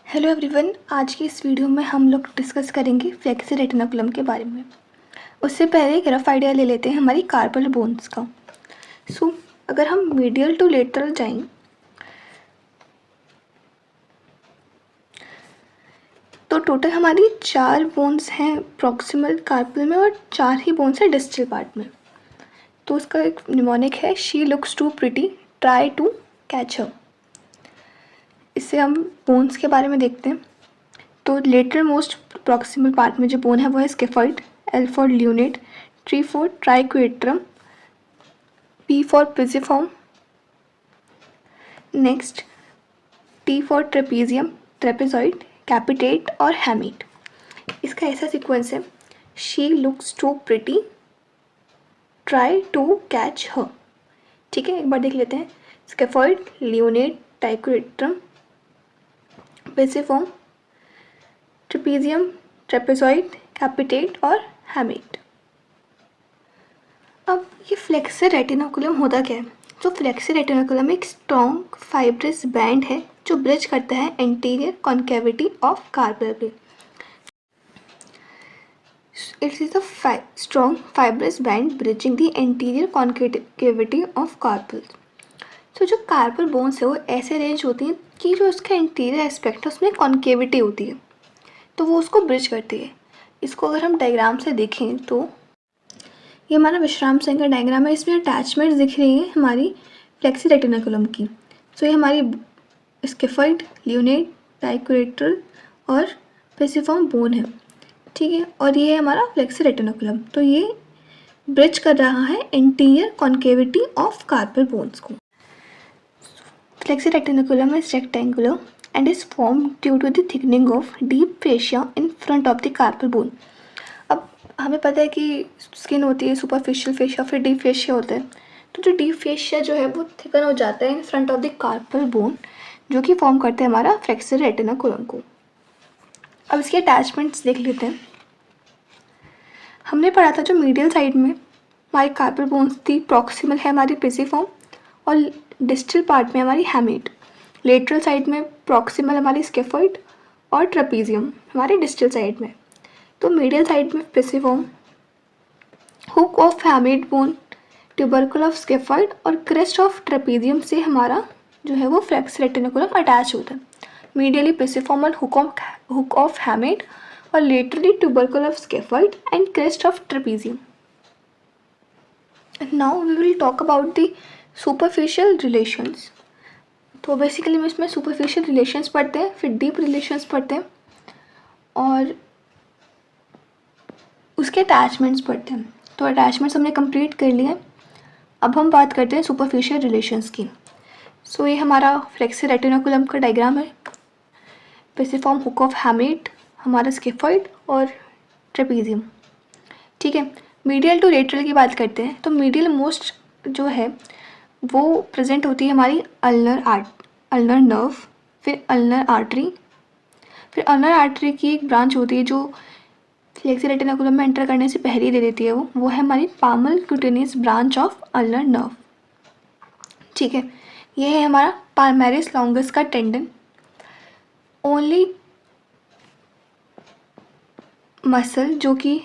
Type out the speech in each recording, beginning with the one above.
Hello everyone, आज की इस वीडियो में हम लोग डिस्कस करेंगे फ्लेक्सी रेटिनाकुलम के बारे में। उससे पहले एक रफ आइडिया ले लेते हैं हमारी कार्पल बोन्स का। अगर हम मीडियल टू लेटरल जाएं तो टोटल हमारी 4 बोन्स हैं प्रॉक्सिमल कार्पल में और 4 ही बोन्स हैं डिस्टल पार्ट में। तो उसका एक निमोनिक है she looks to pretty try to catch her. इससे हम बोन्स के बारे में देखते हैं। तो लेटर मोस्ट प्रॉक्सिमल पार्ट में जो बोन है वो है scaphoid, L for lunate, T for triquetrum, P for pisiform, next T for trapezium, trapezoid, capitate और हैमीट। इसका ऐसा सीक्वेंस है she looks to pretty try to catch her. ठीक है, एक बार देख लेते हैं। Scaphoid, lunate, triquetrum, pisiform, trapezium, trapezoid, capitate और हैमीट। अब ये फ्लेक्सर रेटिनाकुलम होता क्या है? तो फ्लेक्सर रेटिनाकुलम एक स्ट्रॉन्ग फाइब्रस बैंड है जो ब्रिज करता है एंटीरियर कॉन्केविटी ऑफ कार्पल पे। It is a strong fibrous band bridging the anterior concavity of carpal. तो जो कार्पल बोन्स है वो ऐसे अरेंज होती हैं कि जो उसका इंटीरियर एस्पेक्ट है उसमें कॉन्केविटी होती है, तो वो उसको ब्रिज करती है। इसको अगर हम डायग्राम से देखें तो ये हमारा विश्राम सिंह का डायग्राम है। इसमें अटैचमेंट्स दिख रही हैं हमारी फ्लेक्सी रेटिनाकुलम की। तो ये हमारी स्केफॉइड, ल्यूनेट, ट्राइक्वेट्रल और पिजिफॉर्म बोन है। ठीक है, और ये है हमारा फ्लेक्सी रेटिनाकुलम। तो ये ब्रिज कर रहा है interior concavity of carpal bones को। Flexor retinaculum is rectangular and is formed due to the thickening of deep fascia in front of the carpal bone। अब हमें पता है कि स्किन होती है सुपरफिशियल फेशिया, फिर डीप फेशिया होता है। तो जो डीप फेशिया जो है वो थिकन हो जाता है in front of the carpal bone, जो कि फॉर्म करते हैं हमारा फ्लेक्सर रेटिनाकुलम को। अब इसके अटैचमेंट्स देख लेते हैं। हमने पढ़ा था जो मीडियल साइड में हमारी कार्पल बोन्स थी, प्रॉक्सिमल है हमारी पिजिफॉर्म और डिस्टल पार्ट में हमारी हैमीट। लेटरल साइड में प्रॉक्सिमल हमारी स्केफॉइड और ट्रेपीजियम हमारे डिस्टल साइड में। तो मीडियल साइड में pisiform, hook of hamate bone, tubercle of scaphoid और क्रेस्ट ऑफ ट्रेपीजियम से हमारा जो है वो फ्लेक्स रेटिनाकुलम अटैच होता है। मीडियली पिजिफॉर्म और हुक ऑफ हैमीट और laterally tubercle of scaphoid and crest of trapezium. Now we will talk about the superficial relations. तो बेसिकली हम इसमें सुपरफिशियल रिलेशंस पढ़ते हैं, फिर डीप रिलेशंस पढ़ते हैं और उसके अटैचमेंट्स पढ़ते हैं। तो अटैचमेंट्स हमने कंप्लीट कर लिए। अब हम बात करते हैं सुपरफिशियल रिलेशंस की। ये हमारा फ्लेक्सर रेटिनाकुलम का डायग्राम है। पिजिफॉर्म, हुक ऑफ हैमीट, हमारा स्केफॉइड और ट्रेपीजियम। ठीक है, मीडियल टू लेटरल की बात करते हैं। तो मीडियल मोस्ट जो है वो प्रेजेंट होती है हमारी अल्नर नर्व, फिर अल्नर आर्टरी। फिर अल्नर आर्टरी की एक ब्रांच होती है जो फ्लेक्सी रेटिनाकुलम में एंटर करने से पहले ही दे देती है, वो है हमारी palmar cutaneous branch of ulnar nerve. ठीक है, ये है हमारा पाल्मेरिस लॉन्गस का टेंडन। ओनली मसल जो कि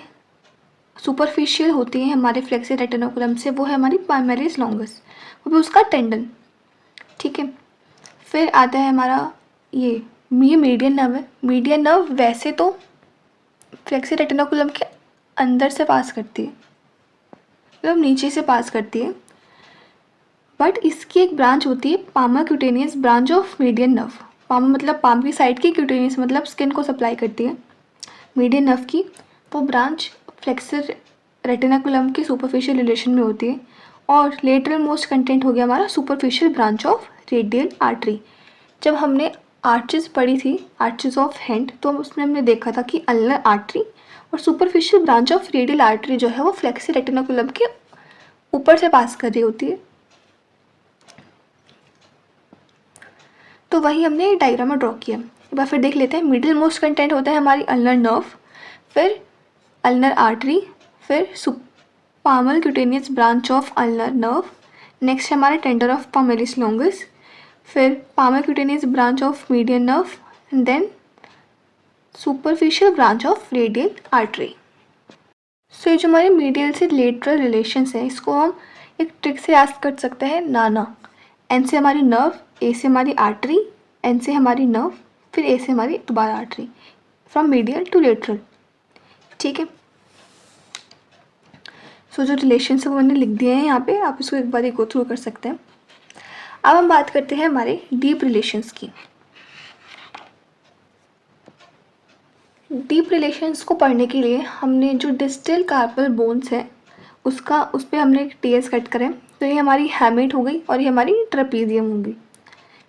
सुपरफिशियल होती है हमारे फ्लेक्सी रेटिनाकुलम से वो है हमारी पाल्मेरिस लॉन्गस, वो भी उसका टेंडन। ठीक है, फिर आता है हमारा ये मीडियन नर्व है। मीडियन नर्व वैसे तो फ्लेक्सी रेटिनाकुलम के अंदर से पास करती है, मतलब नीचे से पास करती है, बट इसकी एक ब्रांच होती है palmar cutaneous branch of median nerve. Palmar मतलब पाम की साइड की, क्यूटेनियस मतलब स्किन को सप्लाई करती है। मीडियन नर्व की वो ब्रांच फ्लेक्सर रेटिनाकुलम के सुपरफिशियल रिलेशन में होती है। और लेटरल मोस्ट कंटेंट हो गया हमारा superficial branch of radial artery. जब हमने आर्चेस पढ़ी थी, आर्चेस ऑफ हैंड, तो उसमें हमने देखा था कि अल्नर आर्टरी और superficial branch of radial artery जो है वो फ्लेक्सी रेटिनाकुलम के ऊपर से पास कर रही होती है। तो वही हमने डायग्राम में ड्रॉ किया। एक बार फिर देख लेते हैं। मिडिल मोस्ट कंटेंट होता है हमारी अल्नर नर्व, फिर अल्नर आर्टरी, फिर palmar cutaneous branch of ulnar nerve, next है हमारा टेंडर ऑफ पामेलिस लॉन्गस, फिर palmar cutaneous branch of median nerve, then superficial branch of radial artery. So ये जो हमारे मीडियल से लेटरल रिलेशंस है, इसको हम एक ट्रिक से याद कर सकते हैं, नाना। एन से हमारी नर्व, ए से हमारी आर्टरी, एन से हमारी नर्व, फिर ए से हमारी दोबारा artery, from medial to lateral. ठीक है, सो जो रिलेशन है वो मैंने लिख दिए हैं यहाँ पे, आप इसको एक बार गो थ्रू कर सकते हैं। अब हम बात करते हैं हमारे डीप रिलेशंस की। डीप रिलेशंस को पढ़ने के लिए हमने जो डिस्टल कार्पल बोन्स है उस पर हमने एक टीएस कट करें, तो ये हमारी हैमेट हो गई और ये हमारी ट्रेपीजियम हो गई।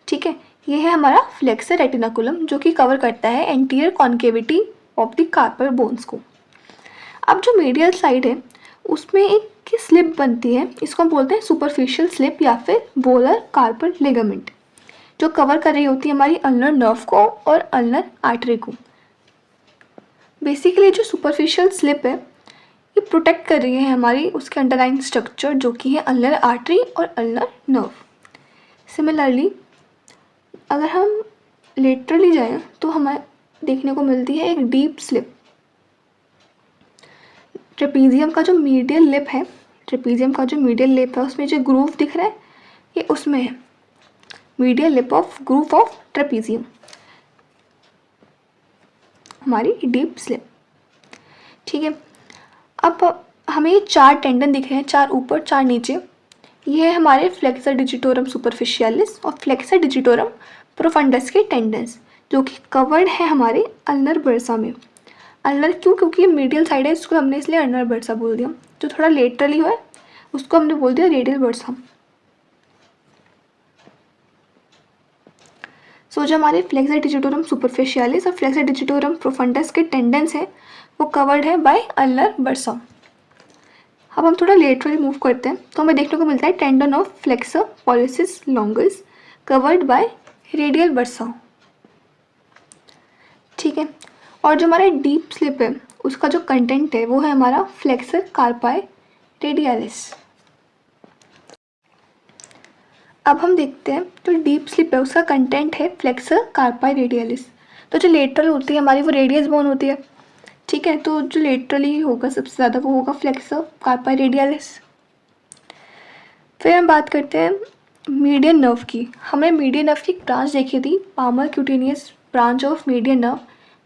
ठीक है, ये है हमारा फ्लेक्सर रेटिनाकुलम जो कि कवर करता है anterior concavity of the carpel bones को। अब जो मीडियल साइड है उसमें एक की स्लिप बनती है, इसको हम बोलते हैं सुपरफिशियल स्लिप या फिर बोलर कार्पल लिगामेंट, जो कवर कर रही होती है हमारी अल्नर नर्व को और अल्नर आर्टरी को। बेसिकली जो सुपरफिशियल स्लिप है ये प्रोटेक्ट कर रही है हमारी उसके अंडरलाइन स्ट्रक्चर जो कि है अल्नर आर्टरी और अल्नर नर्व। सिमिलरली अगर हम लेटरली जाएं तो हमें देखने को मिलती है एक डीप स्लिप। ट्रेपीजियम का जो मीडियल लिप है, उसमें जो ग्रूव दिख रहा है ये उसमें है medial lip of groove of trapezium, हमारी डीप स्लिप। ठीक है, अब हमें ये 4 टेंडन दिख रहे हैं, 4 ऊपर 4 नीचे। ये है हमारे फ्लेक्सर डिजिटोरम सुपरफिशियलिस और फ्लेक्सर डिजिटोरम प्रोफंडस के टेंडन्स जो कि कवर्ड है हमारे अल्नर बर्सा में। अल्नर क्यों? क्योंकि ये मीडियल साइड है, इसको हमने इसलिए अल्नर बर्सा बोल दिया। जो थोड़ा लेटरली है उसको हमने बोल दिया रेडियल बर्सा। सो जो हमारे फ्लेक्सर डिजिटोरम सुपरफिशियलिस और फ्लेक्सर डिजिटोरम प्रोफंडस के टेंडन्स हैं वो कवर्ड है बाय अल्नर बर्सा। अब हम थोड़ा लेटरली मूव करते हैं तो हमें देखने को मिलता है tendon of flexor pollicis longus covered by radial bursa. ठीक है, और जो हमारा डीप स्लिप है उसका जो कंटेंट है वो है हमारा फ्लेक्सर कार्पाई रेडियलिस। अब हम देखते हैं जो डीप स्लिप है उसका कंटेंट है फ्लेक्सर कार्पाई रेडियलिस। तो जो लेटरल होती है हमारी वो रेडियस बोन होती है। ठीक है, तो जो लेटरली होगा सबसे ज़्यादा वो होगा फ्लेक्सर कार्पाई रेडियलिस। फिर हम बात करते हैं मीडियन नर्व की। हमने मीडियन नर्व की ब्रांच देखी थी, palmar cutaneous branch of median nerve,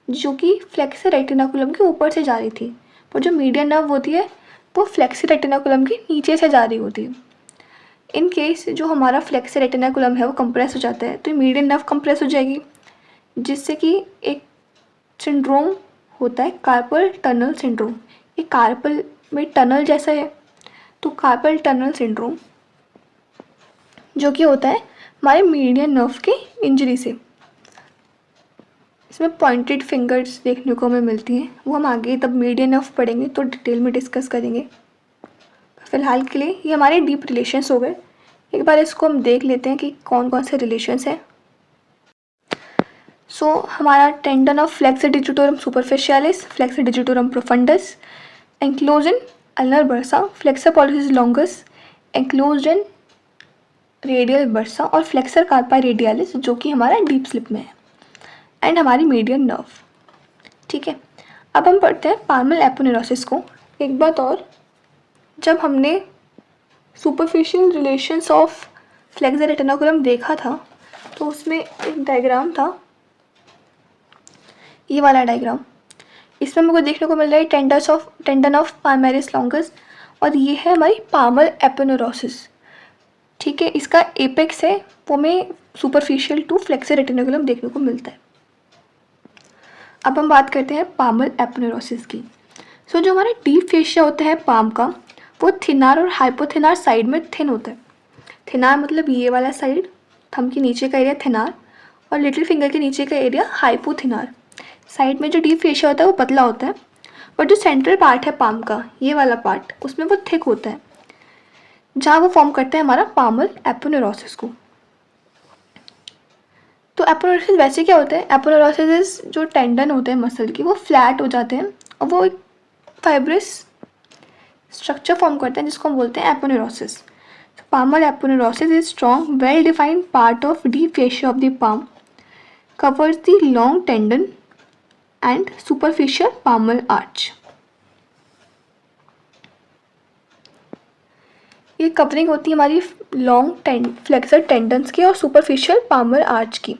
जो कि फ्लेक्सर रेटिनाकुलम के ऊपर से जा रही थी। पर जो मीडियन नर्व होती है वो फ्लेक्सर रेटिनाकुलम के नीचे से जा रही होती है। इन केस जो हमारा फ्लेक्सर रेटिनाकुलम है वो कंप्रेस हो जाता है तो मीडियन नर्व कंप्रेस हो जाएगी, जिससे कि एक सिंड्रोम होता है कार्पल टनल सिंड्रोम। ये कार्पल में टनल जैसा है, तो कार्पल टनल सिंड्रोम जो कि होता है हमारे मीडियन नर्व के इंजरी से। इसमें पॉइंटेड फिंगर्स देखने को हमें मिलती हैं, वो हम आगे तब मीडियन नर्व पढ़ेंगे तो डिटेल में डिस्कस करेंगे। फिलहाल के लिए ये हमारे डीप रिलेशंस हो गए। एक बार इसको हम देख लेते हैं कि कौन कौन से रिलेशंस हैं। सो हमारा tendon of flexor digitorum superficialis, flexor digitorum profundis, enclose in ulnar bursa, flexor pollicis longus, enclose in radial bursa और फ्लेक्सर कार्पाई रेडियलिस जो कि हमारा डीप स्लिप में है, एंड हमारी मीडियन नर्व। ठीक है, अब हम पढ़ते हैं पाल्मल एपोनेरोसिस को। एक बात और, जब हमने superficial relations of flexor retinaculum देखा था तो उसमें एक डायग्राम था, ये वाला डायग्राम। इसमें हमको देखने को मिल रहा है टेंडन ऑफ पाल्मेरिस लॉन्गस और ये है हमारी पाल्मल एपोनेरोसिस। ठीक है, इसका एपेक्स है वो में सुपरफिशियल टू फ्लेक्सर रेटिनाकुलम देखने को मिलता है। अब हम बात करते हैं पाल्मल एपोनेरोसिस की। सो जो हमारा डीप फेशिया होता है पाम का वो थिनार और हाइपोथिनार साइड में थिन होता है। थिनार मतलब ये वाला साइड, थंब के नीचे का एरिया थिनार और लिटिल फिंगर के नीचे का एरिया हाइपोथिनार। साइड में जो डीप फेशिया होता है वो पतला होता है और जो सेंट्रल पार्ट है पाम का, ये वाला पार्ट, उसमें वो थिक होता है, जहाँ वो फॉर्म करता है हमारा पाल्मल एपोनेरोसिस को। तो एपोनेरोसिस वैसे क्या होता है? एपोनेरोसिस जो टेंडन होते हैं मसल की वो फ्लैट हो जाते हैं और वो एक फाइब्रस स्ट्रक्चर फॉर्म करते हैं जिसको हम बोलते हैं aponeurosis. Palmar aponeurosis is strong well defined part of deep fascia of the palm covers the long tendon and superficial palmar arch. ये कवरिंग होती है हमारी लॉन्ग फ्लेक्सर टेंडन्स की और सुपरफिशियल पामर आर्च की।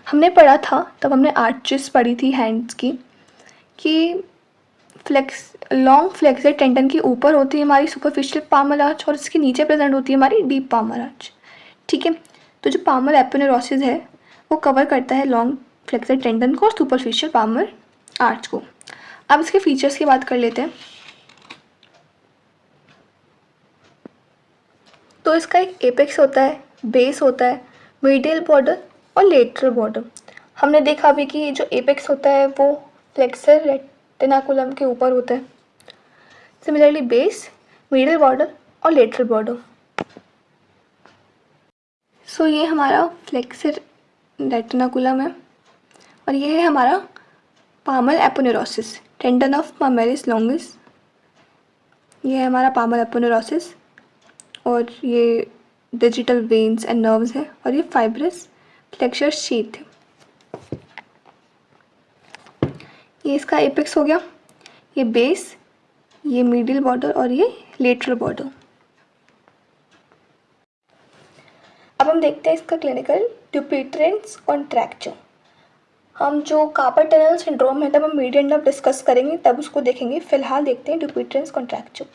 हमने पढ़ा था, तब हमने आर्चेस पढ़ी थी हैंड्स की, कि लॉन्ग फ्लेक्सर टेंडन के ऊपर होती है हमारी सुपरफिशियल पामर आर्च और इसके नीचे प्रेजेंट होती है हमारी डीप पामर आर्च। ठीक है, तो जो पामर एपोनेरोसिस है वो कवर करता है लॉन्ग फ्लेक्सर टेंडन को और सुपरफिशियल पामर आर्च को। अब इसके फीचर्स की बात कर लेते हैं। तो इसका एक एपेक्स होता है, बेस होता है, मीडियल बॉर्डर और लेटरल बॉर्डर। हमने देखा अभी कि जो एपेक्स होता है वो फ्लेक्सर रेटिनाकुलम के ऊपर होता है। सिमिलरली बेस, मीडियल बॉर्डर और लेटरल बॉर्डर। सो ये हमारा फ्लेक्सर रेटिनाकुलम है और ये है हमारा पामर एपोनेरोसिस, टेंडन ऑफ पामेलिस लॉन्गिस। ये है हमारा पामर एपोनेरोसिस और ये डिजिटल वेन्स एंड नर्व्स है और ये फाइब्रस फ्लेक्सर शीथ है। ये इसका एपेक्स हो गया, ये बेस, ये मीडियल बॉर्डर और ये लेटरल बॉर्डर। अब हम देखते हैं इसका क्लिनिकल ड्यूपिट्रेंस कॉन्ट्रैक्चर। हम जो कार्पल टनल सिंड्रोम है तब हम मीडियन नर्व डिस्कस करेंगे, तब उसको देखेंगे। फिलहाल देखते हैं ड्यूपिट्रेंस कॉन्ट्रैक्चर।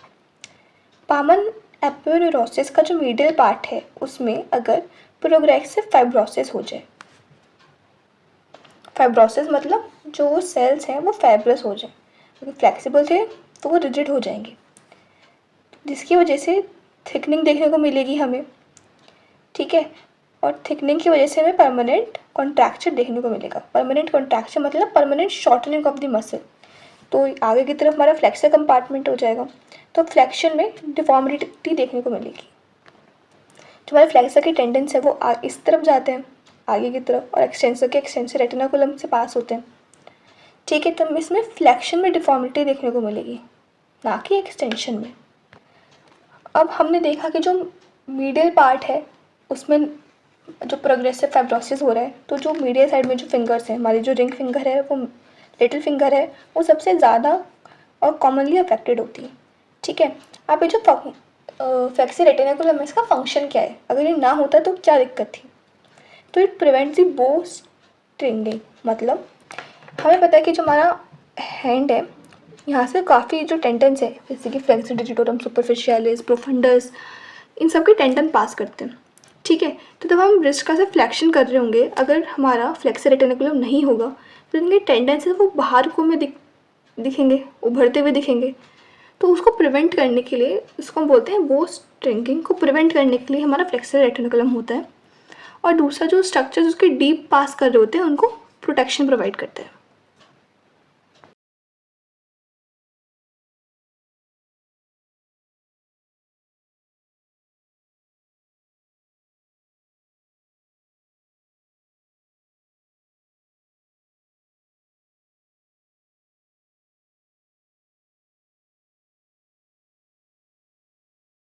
पामर एपोनेरोसिस का जो मीडियल पार्ट है उसमें अगर प्रोग्रेसिव फाइब्रोसिस हो जाए, फाइब्रोसिस मतलब जो सेल्स हैं वो फाइब्रस हो जाए, अगर फ्लेक्सिबल थे तो वो रिजिड हो जाएंगे, जिसकी वजह से थिकनिंग देखने को मिलेगी हमें। ठीक है, और थिकनिंग की वजह से हमें परमानेंट कॉन्ट्रैक्चर देखने को मिलेगा। परमानेंट कॉन्ट्रैक्चर मतलब permanent shortening of the muscle. तो आगे की तरफ हमारा फ्लेक्सर कंपार्टमेंट हो जाएगा, तो फ्लेक्शन में डिफॉर्मिटी देखने को मिलेगी। जो हमारे फ्लेक्सर के टेंडेंस है वो इस तरफ जाते हैं आगे की तरफ और एक्सटेंसर रेटिनाकुलम से पास होते हैं। ठीक है, तो इसमें फ्लेक्शन में डिफॉर्मिटी देखने को मिलेगी, ना कि एक्सटेंशन में। अब हमने देखा कि जो मीडियल पार्ट है उसमें जो प्रोग्रेसिव फाइब्रोसिस हो रहा है, तो जो मीडियल साइड में जो फिंगर्स हैं, हमारी जो रिंग फिंगर है, वो लिटिल फिंगर है, वो सबसे ज़्यादा और कॉमनली अफेक्टेड होती है। ठीक है, अब ये जो फ्लेक्सर रेटिनाकुलम है इसका फंक्शन क्या है, अगर ये ना होता तो क्या दिक्कत थी? तो इट प्रिवेंट्स दी बो स्ट्रिंगिंग। मतलब हमें पता है कि जो हमारा हैंड है यहाँ से काफ़ी जो टेंडन्स है जैसे कि फ्लेक्सर डिजिटोरम सुपरफिशियलिस प्रोफंडस, इन सब के टेंडन पास करते हैं। ठीक है, तो जब हम रिस्ट का से फ्लेक्शन कर रहे होंगे, अगर हमारा फ्लेक्सर रेटिनाकुलम नहीं होगा तो इनके टेंडेंस है वो बाहर को में दिखेंगे, उभरते हुए दिखेंगे। तो उसको प्रिवेंट करने के लिए, इसको हम बोलते हैं बो स्ट्रिंगिंग, को प्रिवेंट करने के लिए हमारा फ्लेक्सर रेटिनाकुलम होता है। और दूसरा जो स्ट्रक्चर्स उसके डीप पास कर रहे होते हैं उनको प्रोटेक्शन प्रोवाइड करते हैं।